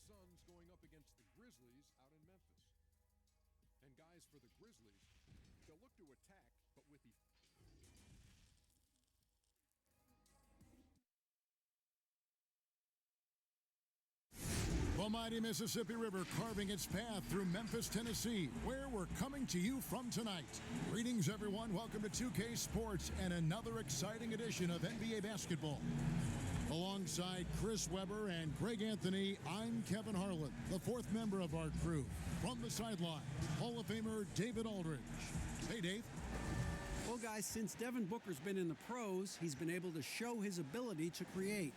Suns going up against the Grizzlies out in Memphis. And guys, for the Grizzlies, they'll look to attack, but with the... The mighty Mississippi River carving its path through Memphis, Tennessee, where we're coming to you from tonight. Greetings, everyone. Welcome to 2K Sports and another exciting edition of NBA basketball. Alongside Chris Webber and Greg Anthony, I'm Kevin Harlan, the fourth member of our crew. From the sideline, Hall of Famer David Aldridge. Hey, Dave. Well, guys, since Devin Booker's been in the pros, he's been able to show his ability to create.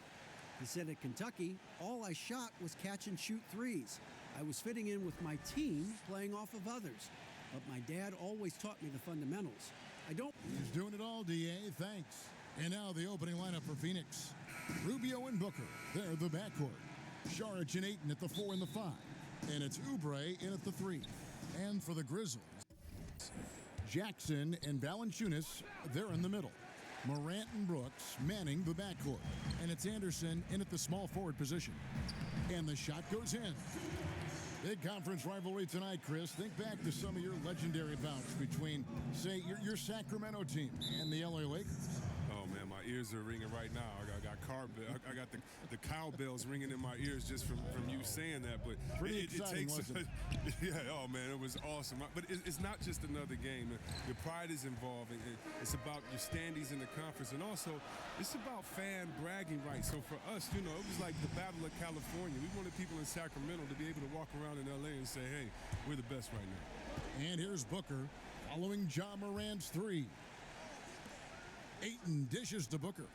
He said at Kentucky, all I shot was catch and shoot threes. I was fitting in with my team, playing off of others. But my dad always taught me the fundamentals. He's doing it all, D.A. Thanks. And now the opening lineup for Phoenix. Rubio and Booker, they're the backcourt. Saric and Ayton at the 4 and the 5. And it's Oubre in at the 3. And for the Grizzlies, Jackson and Valanciunas, they're in the middle. Morant and Brooks manning the backcourt. And it's Anderson in at the small forward position. And the shot goes in. Big conference rivalry tonight, Chris. Think back to some of your legendary bouts between, say, your Sacramento team and the LA Lakers. Oh, man, my ears are ringing right now. I got the cowbells ringing in my ears just from you saying that. But Pretty exciting, wasn't it? Yeah, oh, man, it was awesome. But it's not just another game. Your pride is involved. It's about your standings in the conference. And also, it's about fan bragging rights. So for us, it was like the Battle of California. We wanted people in Sacramento to be able to walk around in L.A. and say, hey, we're the best right now. And here's Booker following Ja Morant's 3. Ayton dishes to Booker.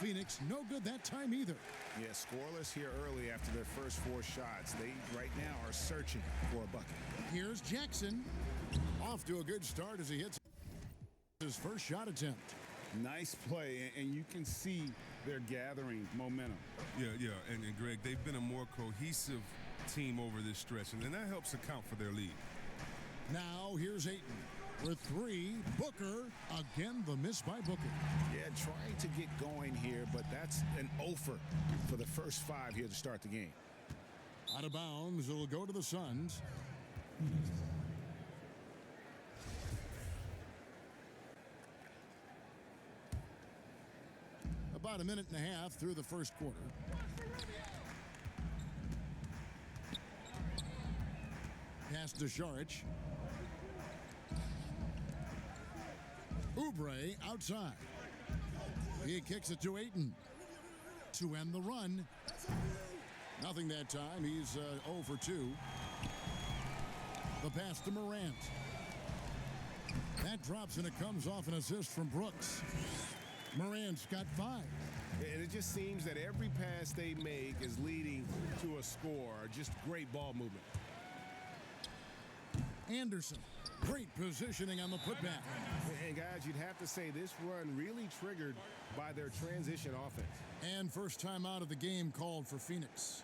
Phoenix, no good that time either. Yeah, scoreless here early after their first 4 shots. They, right now, are searching for a bucket. Here's Jackson. Off to a good start as he hits his first shot attempt. Nice play, and you can see they're gathering momentum. Yeah, and Greg, they've been a more cohesive team over this stretch, and that helps account for their lead. Now, here's Ayton. For 3, Booker. Again, the miss by Booker. Yeah, trying to get going here, but that's an offer for the first 5 here to start the game. Out of bounds, it'll go to the Suns. About a minute and a half through the first quarter. Pass to Saric. Oubre outside. He kicks it to Ayton to end the run. Nothing that time. He's 0 for 2. The pass to Morant. That drops and it comes off an assist from Brooks. Morant's got 5. And it just seems that every pass they make is leading to a score. Just great ball movement. Anderson. Great positioning on the putback. And guys, you'd have to say this run really triggered by their transition offense. And first time out of the game called for Phoenix.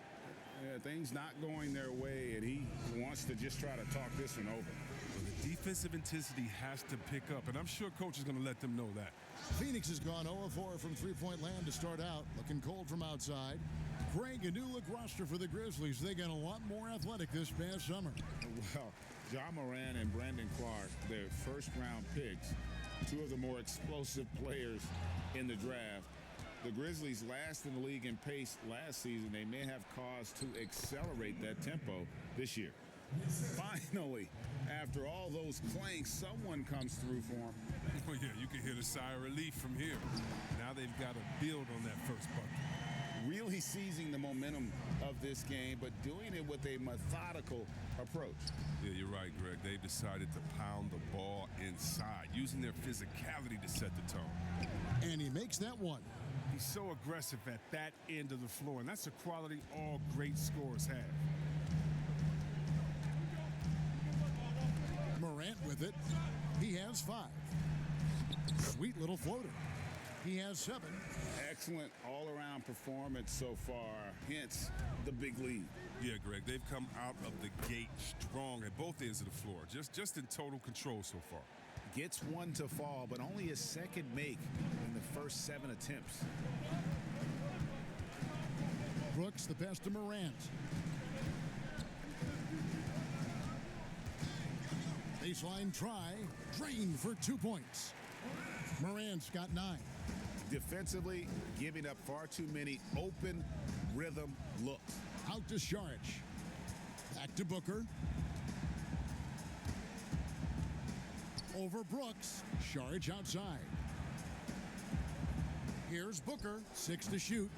Yeah, things not going their way, and he wants to just try to talk this one over. Well, the defensive intensity has to pick up, and I'm sure coach is going to let them know that. Phoenix has gone 0-4 from three-point land to start out, looking cold from outside. Greg, a new look roster for the Grizzlies. They got a lot more athletic this past summer. Well, Ja Morant and Brandon Clark, their first-round picks, 2 of the more explosive players in the draft. The Grizzlies last in the league in pace last season. They may have cause to accelerate that tempo this year. Finally, after all those clanks, someone comes through for them. Oh, yeah, you can hear the sigh of relief from here. Now they've got to build on that first bucket. Really seizing the momentum of this game, but doing it with a methodical approach. Yeah, you're right, Greg. They've decided to pound the ball inside, using their physicality to set the tone. And he makes that one. He's so aggressive at that end of the floor, and that's a quality all great scorers have. Morant with it. He has 5. Sweet little floater. He has 7. Excellent all-around performance so far, hence the big lead. Yeah, Greg, they've come out of the gate strong at both ends of the floor, just in total control so far. Gets one to fall, but only his second make in the first 7 attempts. Brooks, the pass to Morant. Baseline try, drained for 2 points. Morant's got 9. Defensively, giving up far too many open rhythm looks. Out to Saric. Back to Booker. Over Brooks. Saric outside. Here's Booker. 6 to shoot.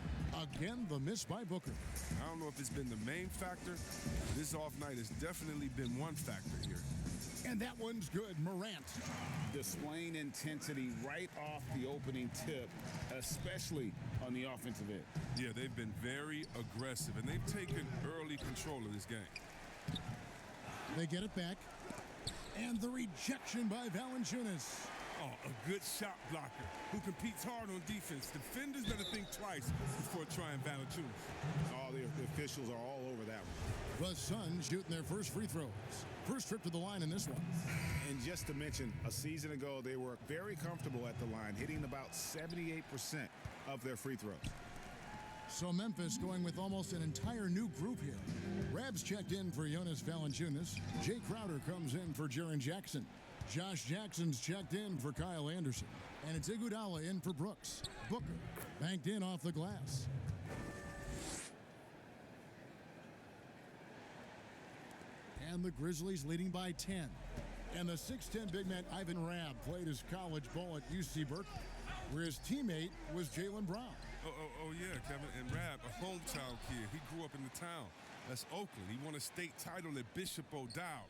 Again, the miss by Booker. I don't know if it's been the main factor. This off night has definitely been one factor here. And that one's good. Morant. Displaying intensity right off the opening tip, especially on the offensive end. Yeah, they've been very aggressive, and they've taken early control of this game. They get it back. And the rejection by Valanciunas. Oh, a good shot blocker who competes hard on defense. Defenders better think twice before trying Valanciunas. All the officials are all over that one. The Suns shooting their first free throws. First trip to the line in this one. And just to mention, a season ago, they were very comfortable at the line, hitting about 78% of their free throws. So Memphis going with almost an entire new group here. Rabs checked in for Jonas Valanciunas. Jay Crowder comes in for Jaren Jackson. Josh Jackson's checked in for Kyle Anderson. And it's Iguodala in for Brooks. Booker banked in off the glass. And the Grizzlies leading by 10. And the 6'10 big man Ivan Rabb played his college ball at UC Berkeley, where his teammate was Jaylen Brown. Oh, yeah, Kevin. And Rabb, a hometown kid. He grew up in the town. That's Oakland. He won a state title at Bishop O'Dowd.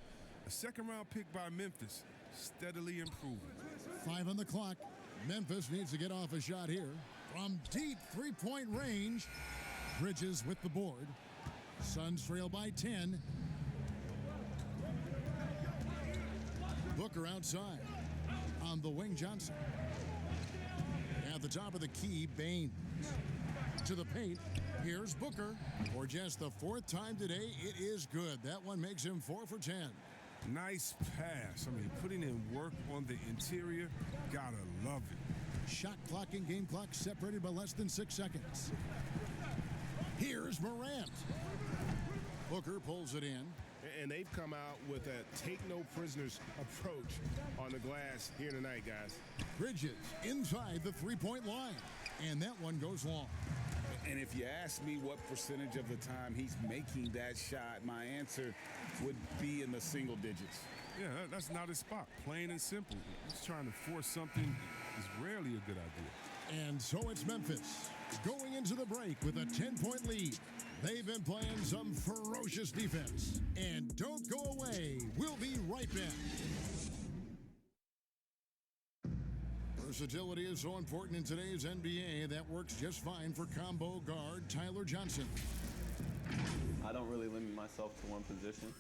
A second-round pick by Memphis, steadily improving. 5 on the clock. Memphis needs to get off a shot here. From deep three-point range, Bridges with the board. Suns trail by 10. Booker outside. On the wing, Johnson. At the top of the key, Baines. To the paint. Here's Booker. For just the 4th time today, it is good. That one makes him 4 for 10. Nice pass. I mean, putting in work on the interior. Gotta love it. Shot clock and game clock separated by less than 6 seconds. Here's Morant. Booker pulls it in. And they've come out with a take-no-prisoners approach on the glass here tonight, guys. Bridges inside the three-point line. And that one goes long. And if you ask me what percentage of the time he's making that shot, my answer would be in the single digits. Yeah, that's not his spot. Plain and simple. He's trying to force something is rarely a good idea. And so it's Memphis going into the break with a 10-point lead. They've been playing some ferocious defense. And don't go away. We'll be right back. Versatility is so important in today's NBA. That works just fine for combo guard Tyler Johnson. I don't really limit myself to one position.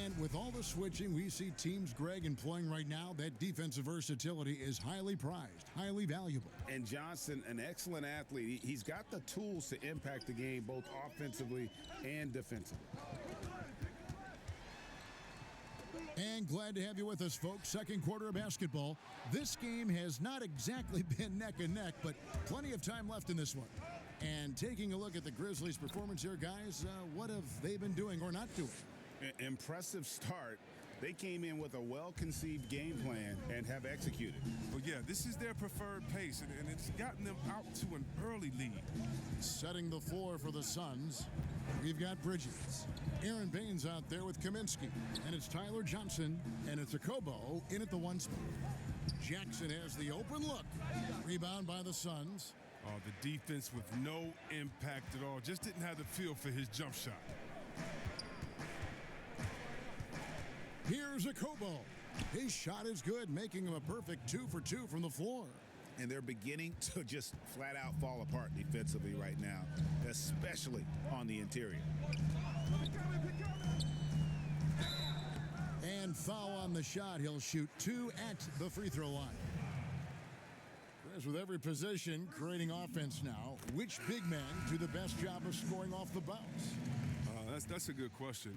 And with all the switching we see teams, Greg, employing right now, that defensive versatility is highly prized, highly valuable. And Johnson, an excellent athlete. He's got the tools to impact the game both offensively and defensively. And glad to have you with us, folks. Second quarter of basketball. This game has not exactly been neck and neck, but plenty of time left in this one. And taking a look at the Grizzlies' performance here, guys, what have they been doing or not doing? Impressive start. They came in with a well-conceived game plan and have executed. Well, yeah, this is their preferred pace, and it's gotten them out to an early lead. Setting the floor for the Suns, we've got Bridges. Aaron Baines out there with Kaminsky. And it's Tyler Johnson, and it's Okobo in at the 1 spot. Jackson has the open look. Rebound by the Suns. Oh, the defense with no impact at all. Just didn't have the feel for his jump shot. Here's Okobo. His shot is good, making him a perfect 2 for 2 from the floor. And they're beginning to just flat out fall apart defensively right now, especially on the interior. And foul on the shot. He'll shoot 2 at the free throw line. As with every position creating offense now, which big men do the best job of scoring off the bounce? That's a good question.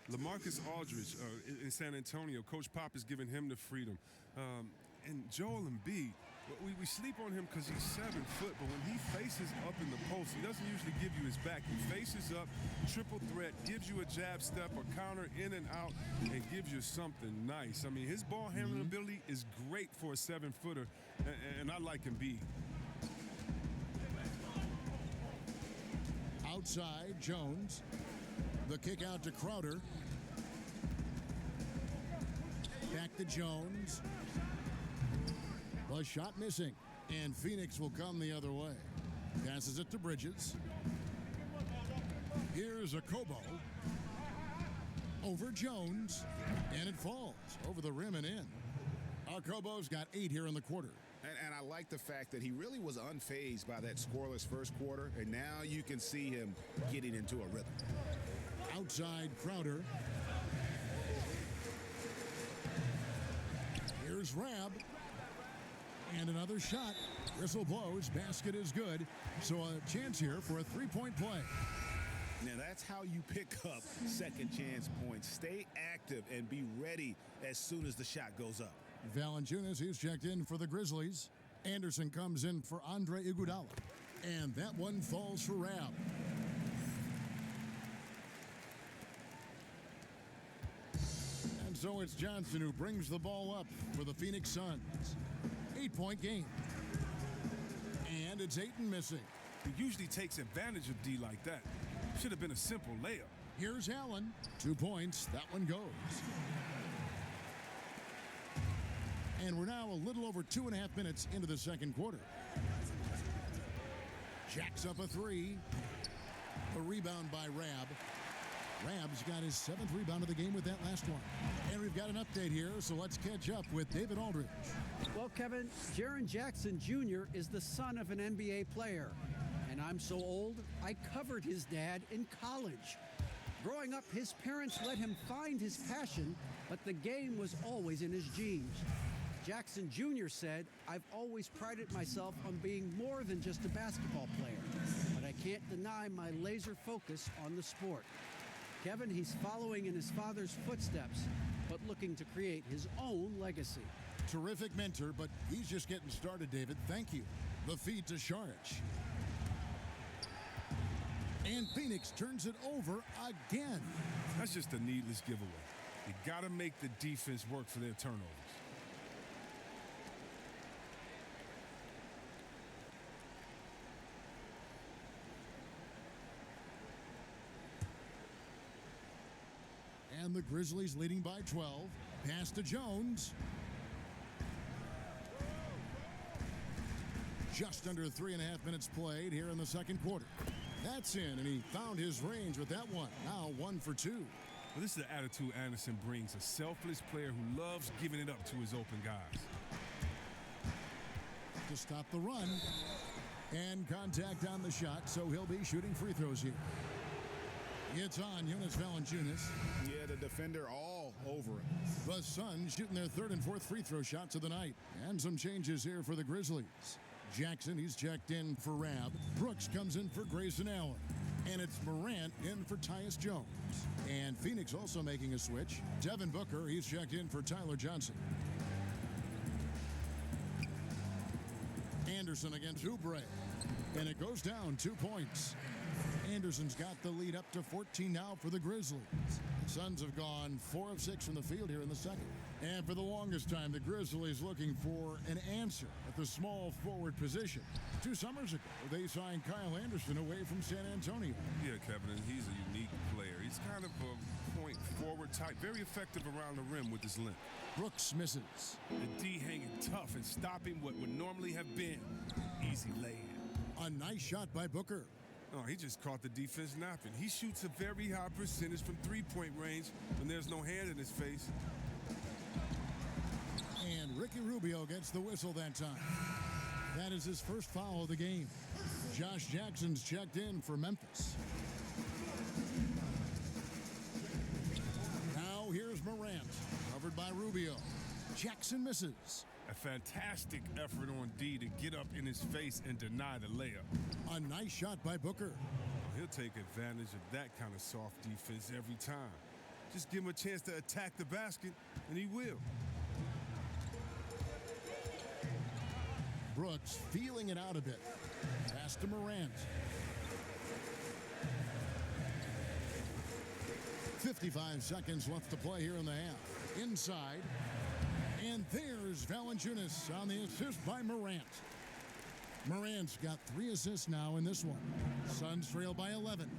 LaMarcus Aldridge in San Antonio, Coach Pop has given him the freedom. And Joel Embiid, We sleep on him because he's 7 foot, but when he faces up in the post, he doesn't usually give you his back. He faces up, triple threat, gives you a jab step, a counter in and out, and gives you something nice. I mean, his ball handling ability is great for a 7-footer, and I like him big. Outside, Jones. The kick out to Crowder. Back to Jones. The shot missing. And Phoenix will come the other way. Passes it to Bridges. Here's a Kobo. Over Jones. And it falls over the rim and in. Kobo's got 8 here in the quarter. And I like the fact that he really was unfazed by that scoreless first quarter, and now you can see him getting into a rhythm. Outside Crowder. Here's Rab. And another shot. Whistle blows. Basket is good. So a chance here for a 3-point play. Now that's how you pick up second chance points. Stay active and be ready as soon as the shot goes up. Valanciunas, he's checked in for the Grizzlies. Anderson comes in for Andre Iguodala. And that one falls for Rab. And so it's Johnson who brings the ball up for the Phoenix Suns. 8-point game. And it's Ayton missing. He usually takes advantage of D like that. Should have been a simple layup. Here's Allen. 2 points. That one goes. And we're now a little over 2.5 minutes into the second quarter. Jacks up a 3. A rebound by Rab. Rab's got his 7th rebound of the game with that last one. And we've got an update here, so let's catch up with David Aldridge. Well, Kevin, Jaren Jackson Jr. is the son of an NBA player. And I'm so old, I covered his dad in college. Growing up, his parents let him find his passion, but the game was always in his genes. Jackson Jr. said, "I've always prided myself on being more than just a basketball player, but I can't deny my laser focus on the sport." Kevin, he's following in his father's footsteps, but looking to create his own legacy. Terrific mentor, but he's just getting started, David. Thank you. The feed to Saric. And Phoenix turns it over again. That's just a needless giveaway. You got to make the defense work for their turnovers. And the Grizzlies leading by 12. Pass to Jones. Just under 3.5 minutes played here in the second quarter. That's in, and he found his range with that one. Now 1 for 2. Well, this is the attitude Anderson brings, a selfless player who loves giving it up to his open guys. To stop the run. And contact on the shot, so he'll be shooting free throws here. It's on Jonas Valanciunas. Yeah, the defender all over him. The Suns shooting their 3rd and 4th free throw shots of the night. And some changes here for the Grizzlies. Jackson, he's checked in for Rab. Brooks comes in for Grayson Allen. And it's Morant in for Tyus Jones. And Phoenix also making a switch. Devin Booker, he's checked in for Tyler Johnson. Anderson against Oubre. And it goes down 2 points. Anderson's got the lead up to 14 now for the Grizzlies. The Suns have gone 4 of 6 from the field here in the second. And for the longest time, the Grizzlies looking for an answer at the small forward position. 2 summers ago, they signed Kyle Anderson away from San Antonio. Yeah, Kevin, and he's a unique player. He's kind of a point forward type, very effective around the rim with his length. Brooks misses. The D hanging tough and stopping what would normally have been easy lay-in. A nice shot by Booker. Oh, he just caught the defense napping. He shoots a very high percentage from three-point range when there's no hand in his face. And Ricky Rubio gets the whistle that time. That is his first foul of the game. Josh Jackson's checked in for Memphis. Now here's Morant, covered by Rubio. Jackson misses. A fantastic effort on D to get up in his face and deny the layup. A nice shot by Booker. He'll take advantage of that kind of soft defense every time. Just give him a chance to attack the basket, and he will. Brooks feeling it out a bit. Pass to Morant. 55 seconds left to play here in the half. Inside. And there's Valanciunas on the assist by Morant. Morant's got 3 assists now in this one. Suns trail by 11.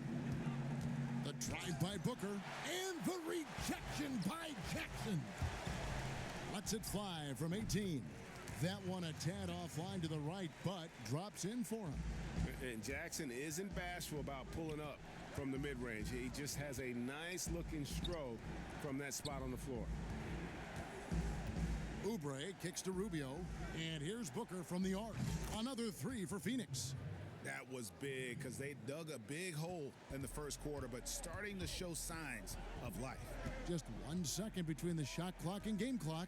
The drive by Booker. And the rejection by Jackson. Lets it fly from 18. That one a tad offline to the right, but drops in for him. And Jackson isn't bashful about pulling up from the mid-range. He just has a nice-looking stroke from that spot on the floor. Oubre kicks to Rubio, and here's Booker from the arc. Another 3 for Phoenix. That was big because they dug a big hole in the first quarter, but starting to show signs of life. Just 1 second between the shot clock and game clock.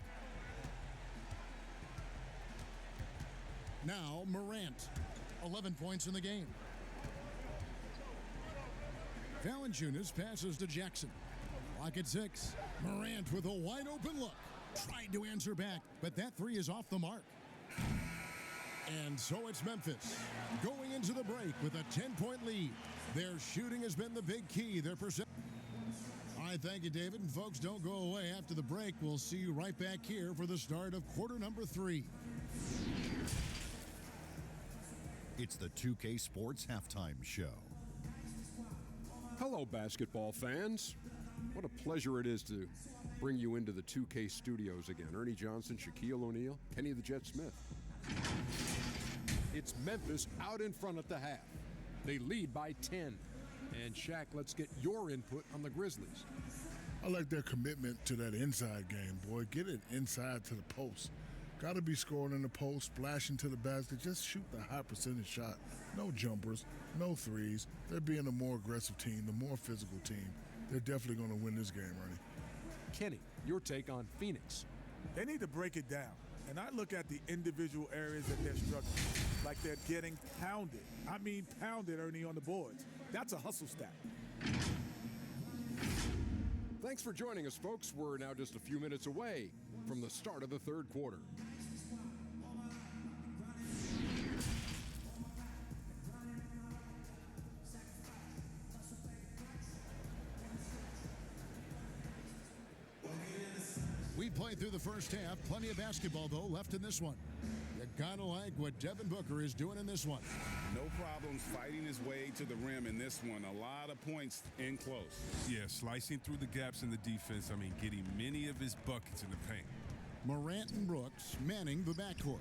Now Morant, 11 points in the game. Valanciunas passes to Jackson. Clock at 6. Morant with a wide open look. Tried to answer back, but that 3 is off the mark. And so it's Memphis going into the break with a 10-point lead. Their shooting has been the big key. Their percent. All right, thank you, David. And folks, don't go away after the break. We'll see you right back here for the start of quarter number 3. It's the 2K Sports Halftime Show. Hello, basketball fans. What a pleasure it is to bring you into the 2K studios again. Ernie Johnson, Shaquille O'Neal, Kenny the Jet Smith. It's Memphis out in front at the half. They lead by 10. And Shaq, let's get your input on the Grizzlies. I like their commitment to that inside game, boy. Get it inside to the post. Got to be scoring in the post, splashing to the basket. Just shoot the high percentage shot. No jumpers, no threes. They're being a more aggressive team, the more physical team. They're definitely going to win this game, Ernie. Kenny, your take on Phoenix. They need to break it down. And I look at the individual areas that they're struggling, like they're getting pounded. I mean pounded, Ernie, on the boards. That's a hustle stat. Thanks for joining us, folks. We're now just a few minutes away from the start of the third quarter. We played through the first half. Plenty of basketball, though, left in this one. You gotta like what Devin Booker is doing in this one. No problems fighting his way to the rim in this one. A lot of points in close. Yeah, slicing through the gaps in the defense. I mean, getting many of his buckets in the paint. Morant and Brooks manning the backcourt.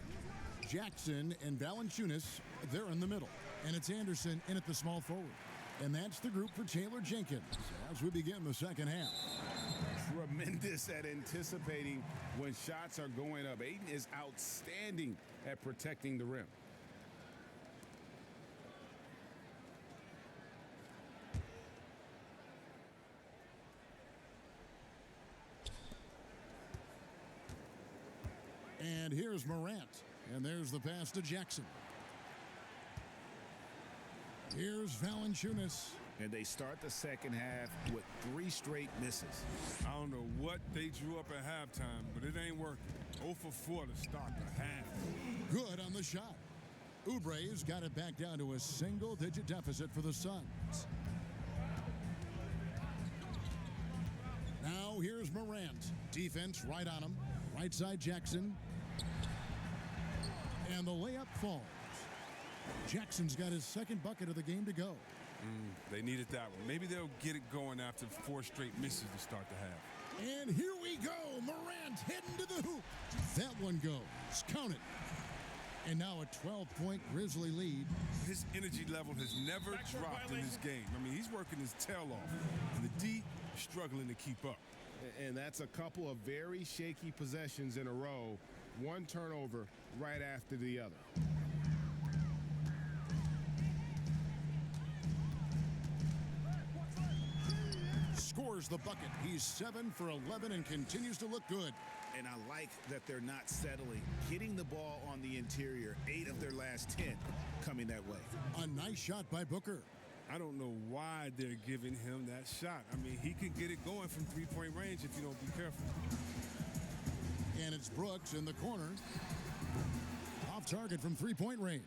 Jackson and Valanciunas, they're in the middle. And it's Anderson in at the small forward. And that's the group for Taylor Jenkins as we begin the second half. Tremendous at anticipating when shots are going up. Ayton is outstanding at protecting the rim. And here's Morant. And there's the pass to Jackson. Here's Valanciunas. And they start the second half with 3 straight misses. I don't know what they drew up at halftime, but it ain't working. 0 for 4 to start the half. Good on the shot. Oubre's got it back down to a single-digit deficit for the Suns. Now here's Morant. Defense right on him. Right side Jackson. And the layup falls. Jackson's got his second bucket of the game to go. They needed that one. Maybe they'll get it going after 4 straight misses to start the half. And here we go. Morant heading to the hoop. That one goes. Count it. And now a 12-point Grizzly lead. His energy level has never dropped in this game. I mean, he's working his tail off. And the D struggling to keep up. And that's a couple of very shaky possessions in a row. One turnover right after the other. Scores the bucket. He's 7 for 11 and continues to look good. And I like that they're not settling. Hitting the ball on the interior, 8 of their last 10 coming that way. A nice shot by Booker. I don't know why they're giving him that shot. I mean, he can get it going from three-point range if you don't be careful. And it's Brooks in the corner. Off target from three-point range.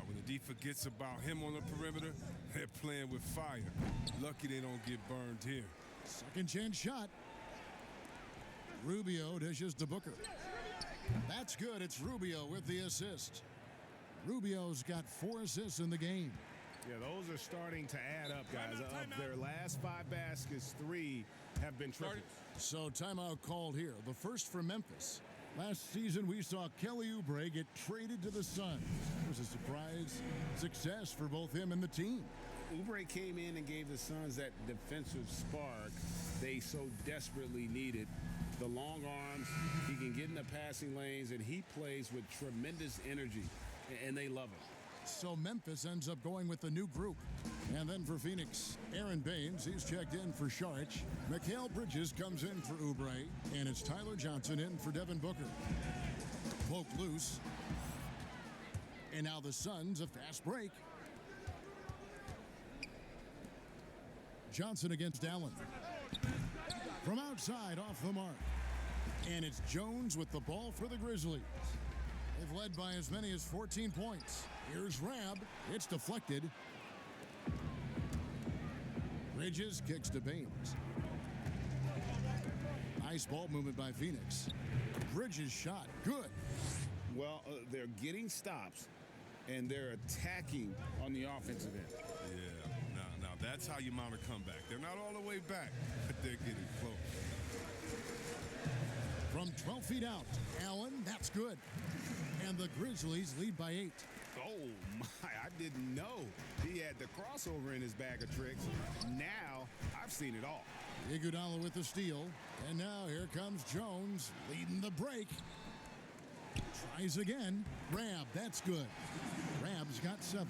When the D forgets about him on the perimeter, they're playing with fire. Lucky they don't get burned here. Second chance shot. Rubio dishes to Booker. That's good. It's Rubio with the assist. Rubio's got 4 assists in the game. Yeah, those are starting to add up, guys. Of their last 5 baskets, 3 have been triples. So timeout called here. The first for Memphis. Last season, we saw Kelly Oubre get traded to the Suns. It was a surprise success for both him and the team. Oubre came in and gave the Suns that defensive spark they so desperately needed. The long arms, he can get in the passing lanes, and he plays with tremendous energy, and they love it. So Memphis ends up going with the new group. And then for Phoenix, Aaron Baines, he's checked in for Saric. Mikal Bridges comes in for Oubre. And it's Tyler Johnson in for Devin Booker. Poke loose. And now the Suns, a fast break. Johnson against Allen. From outside, off the mark. And it's Jones with the ball for the Grizzlies. They've led by as many as 14 points. Here's Rab. It's deflected. Bridges kicks to Baines. Nice ball movement by Phoenix. Bridges shot. Good. Well, they're getting stops, and they're attacking on the offensive end. Yeah, now that's how you mount a comeback. They're not all the way back, but they're getting close. From 12 feet out, Allen, that's good. And the Grizzlies lead by 8. Oh, my, I didn't know he had the crossover in his bag of tricks. Now, I've seen it all. Iguodala with the steal. And now here comes Jones leading the break. Tries again. Rab, that's good. Rab's got 7.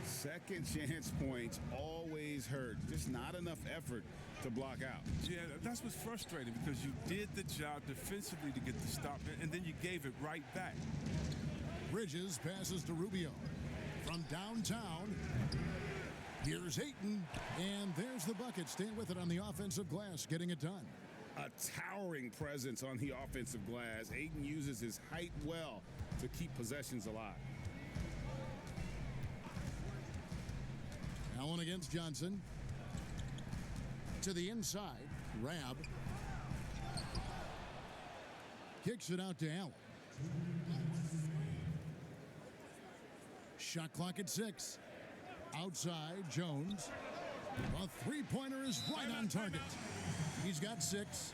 Second chance points always hurt. Just not enough effort to block out. Yeah, that's what's frustrating because you did the job defensively to get the stop, and then you gave it right back. Bridges passes to Rubio. From downtown, here's Ayton, and there's the bucket. Staying with it on the offensive glass, getting it done. A towering presence on the offensive glass. Ayton uses his height well to keep possessions alive. Allen against Johnson. To the inside, Rab. Kicks it out to Allen. Shot clock at 6. Outside, Jones. A three-pointer is right on target. He's got 6.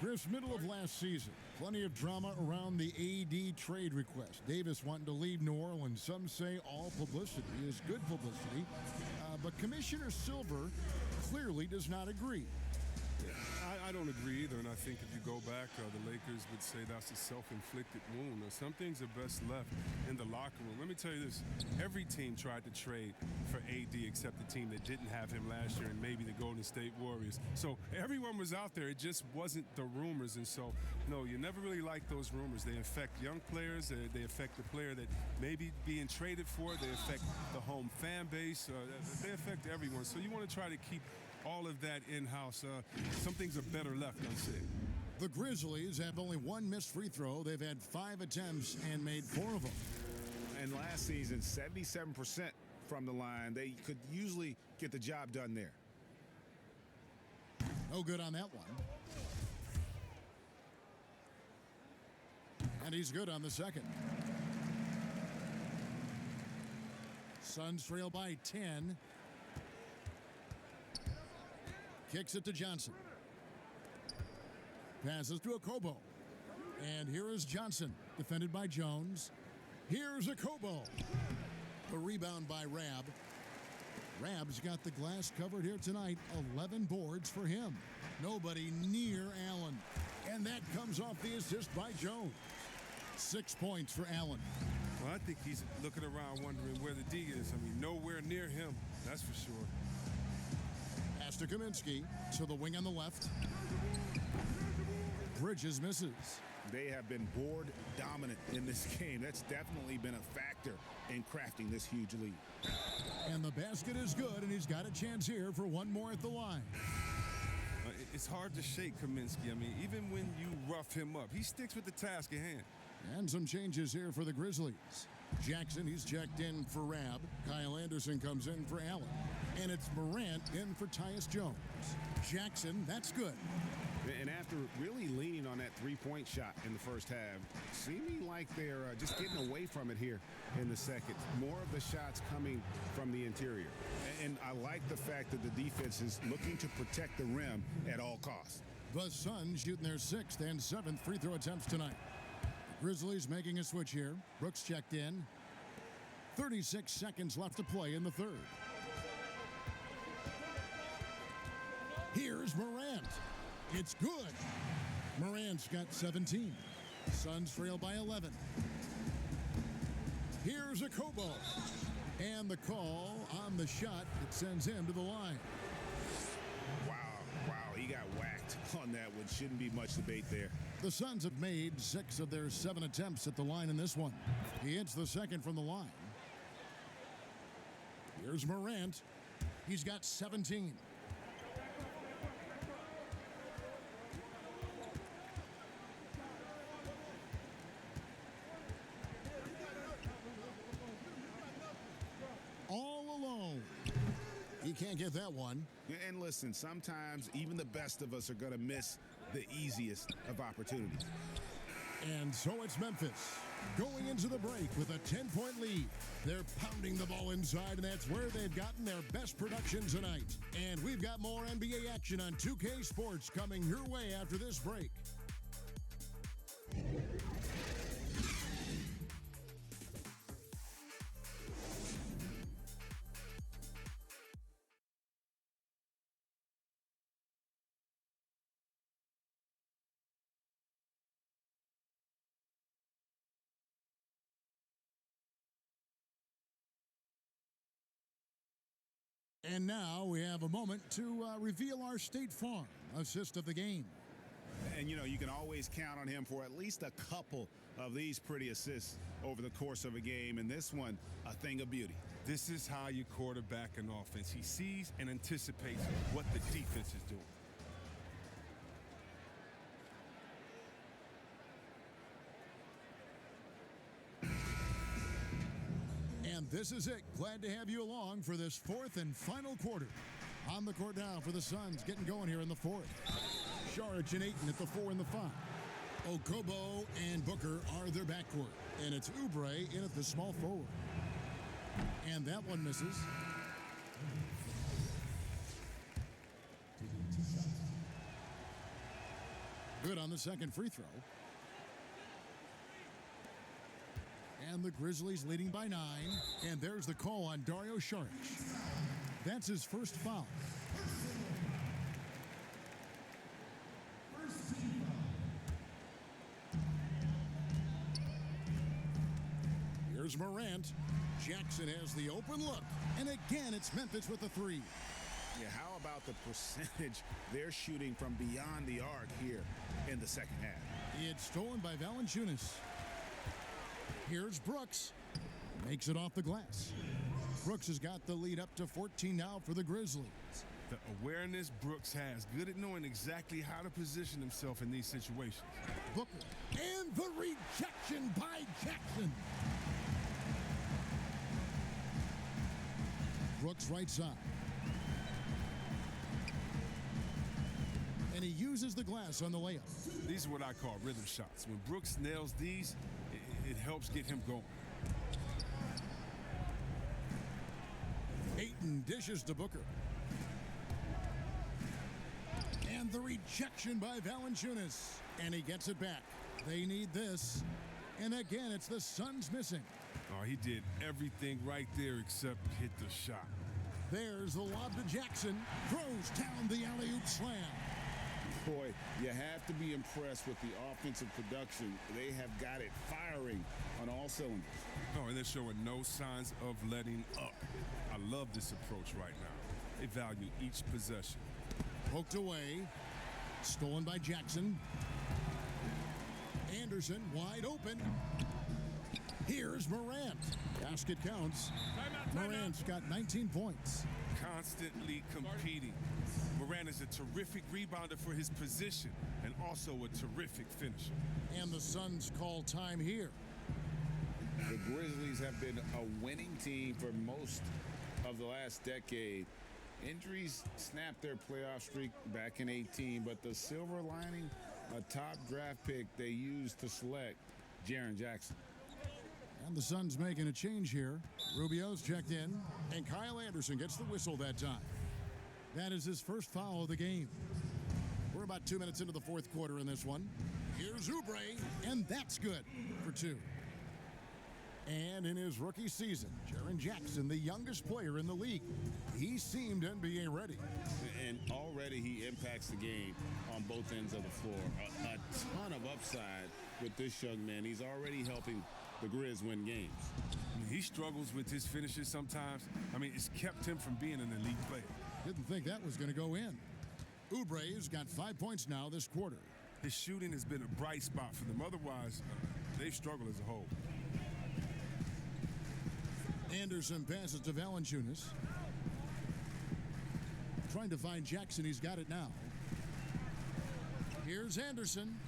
Chris, middle of last season, plenty of drama around the AD trade request. Davis wanting to leave New Orleans. Some say all publicity is good publicity. But Commissioner Silver clearly does not agree. I don't agree either, and I think if you go back, the Lakers would say that's a self-inflicted wound. Some things are best left in the locker room. Let me tell you this. Every team tried to trade for AD except the team that didn't have him last year and maybe the Golden State Warriors. So everyone was out there. It just wasn't the rumors. And so, no, you never really like those rumors. They affect young players. They affect the player that may be being traded for. They affect the home fan base. They affect everyone. So you want to try to keep all of that in-house. Some things are better left unsaid. The Grizzlies have only 1 missed free throw. They've had 5 attempts and made 4 of them. And last season, 77% from the line. They could usually get the job done there. No good on that one. And he's good on the second. Suns trail by 10. Kicks it to Johnson. Passes to Okobo. And here is Johnson, defended by Jones. Here's Okobo. The rebound by Rab. Rab's got the glass covered here tonight. 11 boards for him. Nobody near Allen. And that comes off the assist by Jones. 6 points for Allen. Well, I think he's looking around wondering where the D is. I mean, nowhere near him, that's for sure. Pass to Kaminsky, to the wing on the left. Bridges misses. They have been board dominant in this game. That's definitely been a factor in crafting this huge lead. And the basket is good, and he's got a chance here for 1 more at the line. It's hard to shake Kaminsky. I mean, even when you rough him up, he sticks with the task at hand. And some changes here for the Grizzlies. Jackson, he's checked in for Rab. Kyle Anderson comes in for Allen. And it's Morant in for Tyus Jones. Jackson, that's good. And after really leaning on that three-point shot in the first half, seeming like they're just getting away from it here in the second. More of the shots coming from the interior. And I like the fact that the defense is looking to protect the rim at all costs. The Suns shooting their 6th and 7th free throw attempts tonight. The Grizzlies making a switch here. Brooks checked in. 36 seconds left to play in the third. Here's Morant. It's good. Morant's got 17. Suns trail by 11. Here's a Kobo. And the call on the shot that sends him to the line. Wow, he got whacked on that one. Shouldn't be much debate there. The Suns have made 6 of their 7 attempts at the line in this one. He hits the second from the line. Here's Morant. He's got 17. All alone. He can't get that one. And listen, sometimes even the best of us are going to miss the easiest of opportunities. And so it's Memphis going into the break with a 10-point lead. They're pounding the ball inside, and that's where they've gotten their best production tonight. And we've got more NBA action on 2K Sports coming your way after this break. And now we have a moment to reveal our State Farm assist of the game. And, you can always count on him for at least a couple of these pretty assists over the course of a game. And this one, a thing of beauty. This is how you quarterback an offense. He sees and anticipates what the defense is doing. And this is it. Glad to have you along for this 4th and final quarter. On the court now for the Suns, getting going here in the 4th. Saric and Ayton at the 4 and the 5. Okobo and Booker are their backcourt. And it's Oubre in at the small forward. And that one misses. Good on the second free throw. And the Grizzlies leading by 9. And there's the call on Dario Saric. That's his first foul. Here's Morant. Jackson has the open look. And again, it's Memphis with the 3. Yeah, how about the percentage they're shooting from beyond the arc here in the second half? It's stolen by Valanciunas. Here's Brooks. Makes it off the glass. Brooks has got the lead up to 14 now for the Grizzlies. The awareness Brooks has, good at knowing exactly how to position himself in these situations. Booker. And the rejection by Jackson. Brooks right side. And he uses the glass on the layup. These are what I call rhythm shots. When Brooks nails these, it helps get him going. Ayton dishes to Booker. And the rejection by Valanciunas. And he gets it back. They need this. And again, it's the Suns missing. Oh, he did everything right there except hit the shot. There's the lob to Jackson. Throws down the alley-oop slam. Boy, you have to be impressed with the offensive production. They have got it firing on all cylinders. Oh, and they're showing no signs of letting up. I love this approach right now. They value each possession. Poked away. Stolen by Jackson. Anderson wide open. Here's Morant. Basket counts. Morant's got 19 points. Constantly competing. Morant is a terrific rebounder for his position and also a terrific finisher. And the Suns call time here. The Grizzlies have been a winning team for most of the last decade. Injuries snapped their playoff streak back in 18, but the silver lining, a top draft pick they used to select Jaren Jackson. And the Suns making a change here. Rubio's checked in, and Kyle Anderson gets the whistle that time. That is his first foul of the game. We're about 2 minutes into the fourth quarter in this one. Here's Oubre, and that's good for 2. And in his rookie season, Jaren Jackson, the youngest player in the league, he seemed NBA ready. And already he impacts the game on both ends of the floor. A ton of upside with this young man. He's already helping the Grizz win games. He struggles with his finishes sometimes. I mean, it's kept him from being an elite player. Didn't think that was going to go in. Oubre's got 5 points now this quarter. His shooting has been a bright spot for them. Otherwise, they've struggled as a whole. Anderson passes to Valanciunas. Trying to find Jackson. He's got it now. Here's Anderson.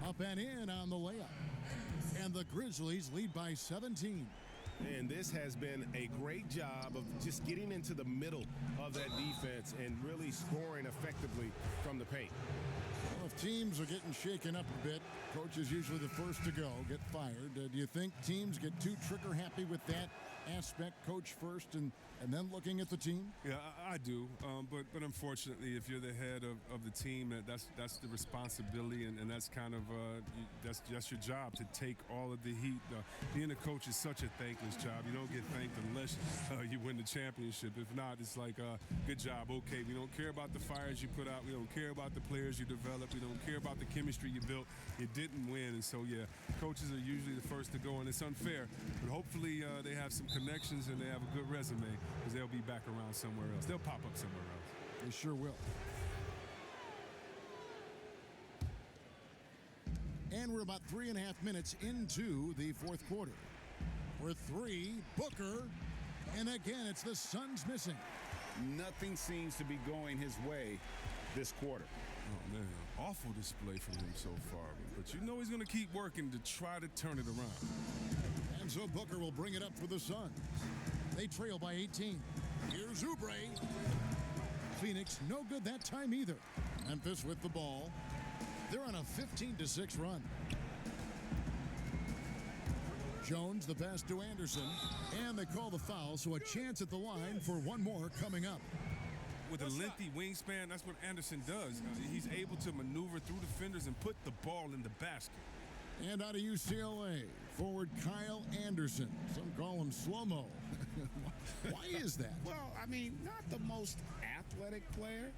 Up and in on the layup. And the Grizzlies lead by 17. And this has been a great job of just getting into the middle of that defense and really scoring effectively from the paint. Well, if teams are getting shaken up a bit, coach is usually the first to go, get fired. Do you think teams get too trigger happy with that aspect, coach first and then looking at the team? Yeah, I do. But unfortunately, if you're the head of the team, that's the responsibility, and that's kind of that's your job, to take all of the heat. Being a coach is such a thankless job. You don't get thanked unless you win the championship. If not, it's like, good job. Okay, we don't care about the fires you put out. We don't care about the players you developed. We don't care about the chemistry you built. You didn't win, and so yeah, coaches are usually the first to go, and it's unfair. But hopefully they have some connections and they have a good resume, because they'll be back around somewhere else. They'll pop up somewhere else. They sure will. And we're about 3.5 minutes into the fourth quarter. We're 3, Booker, and again, it's the Suns missing. Nothing seems to be going his way this quarter. Oh, man, awful display from him so far. But you know he's going to keep working to try to turn it around. And so Booker will bring it up for the Suns. They trail by 18. Here's Oubre. Phoenix, no good that time either. Memphis with the ball. They're on a 15-6 run. Jones, the pass to Anderson. And they call the foul, so a chance at the line for one more coming up. With a lengthy wingspan, that's what Anderson does. He's able to maneuver through defenders and put the ball in the basket. And out of UCLA, forward Kyle Anderson. Some call him slow-mo. Why is that? Well, I mean, not the most athletic player.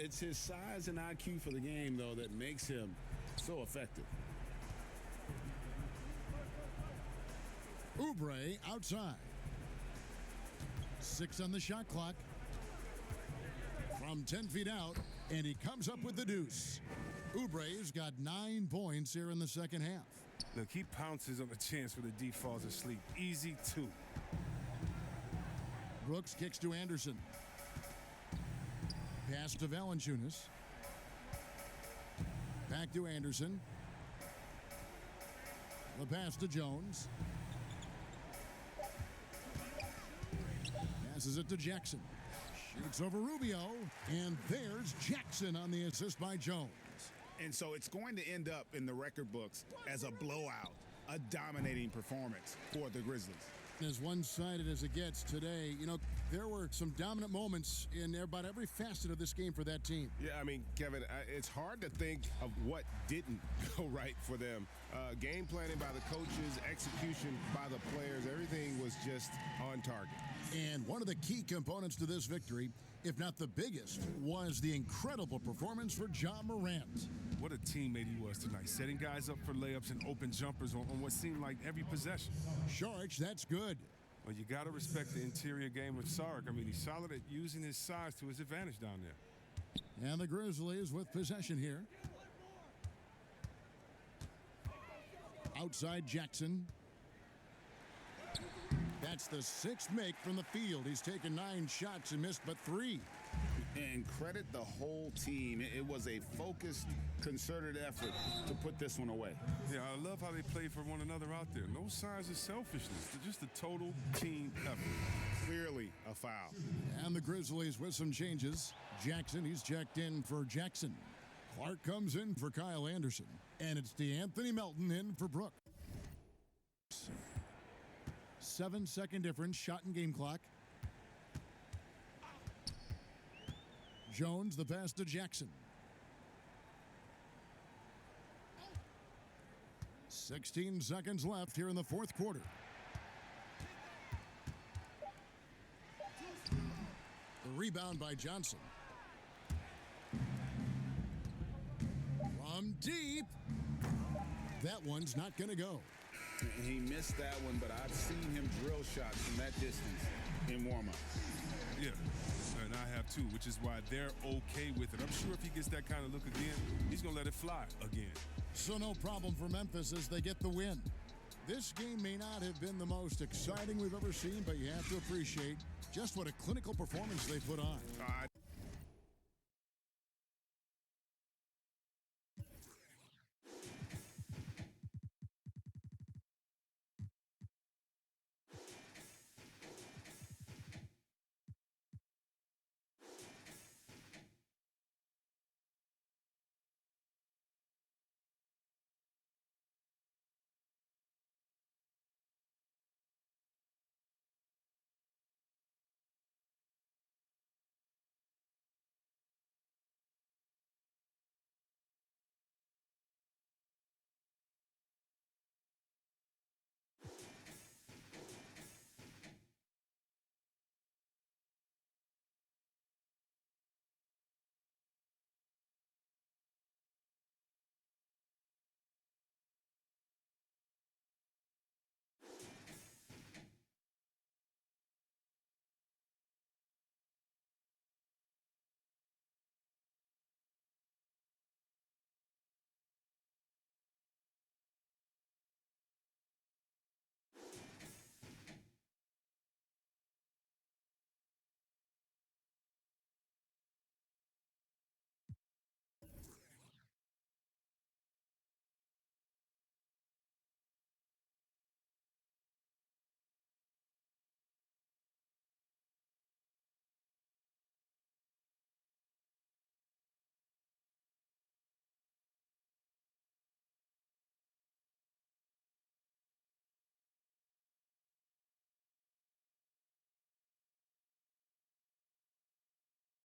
It's his size and IQ for the game, though, that makes him so effective. Oubre outside. 6 on the shot clock. From 10 feet out, and he comes up with the deuce. Oubre's got 9 points here in the second half. Look, he pounces on the chance where the D falls asleep. Easy 2. Brooks kicks to Anderson. Pass to Valanciunas. Back to Anderson. The pass to Jones. Passes it to Jackson. Shoots over Rubio. And there's Jackson on the assist by Jones. And so it's going to end up in the record books as a blowout, a dominating performance for the Grizzlies. As one-sided as it gets today, you know, there were some dominant moments in about every facet of this game for that team. Yeah, I mean, Kevin, it's hard to think of what didn't go right for them. Game planning by the coaches, execution by the players, everything was just on target. And one of the key components to this victory, if not the biggest, was the incredible performance for Ja Morant. What a teammate he was tonight, setting guys up for layups and open jumpers on what seemed like every possession. Sharks, that's good. Well, you got to respect the interior game of Sark. I mean, he's solid at using his size to his advantage down there. And the Grizzlies with possession here. Outside Jackson. That's the 6th make from the field. He's taken 9 shots and missed but 3. And credit the whole team. It was a focused, concerted effort to put this one away. Yeah, I love how they play for one another out there. No signs of selfishness. They're just a total team effort. Clearly a foul. And the Grizzlies with some changes. Jackson, he's checked in for Jackson. Clark comes in for Kyle Anderson. And it's DeAnthony Melton in for Brooks. 7-second difference, shot and game clock. Jones, the pass to Jackson. 16 seconds left here in the fourth quarter. The rebound by Johnson. From deep. That one's not going to go. He missed that one, but I've seen him drill shots from that distance in warm-up. Yeah, and I have too, which is why they're okay with it. I'm sure if he gets that kind of look again, he's going to let it fly again. So no problem for Memphis as they get the win. This game may not have been the most exciting we've ever seen, but you have to appreciate just what a clinical performance they put on.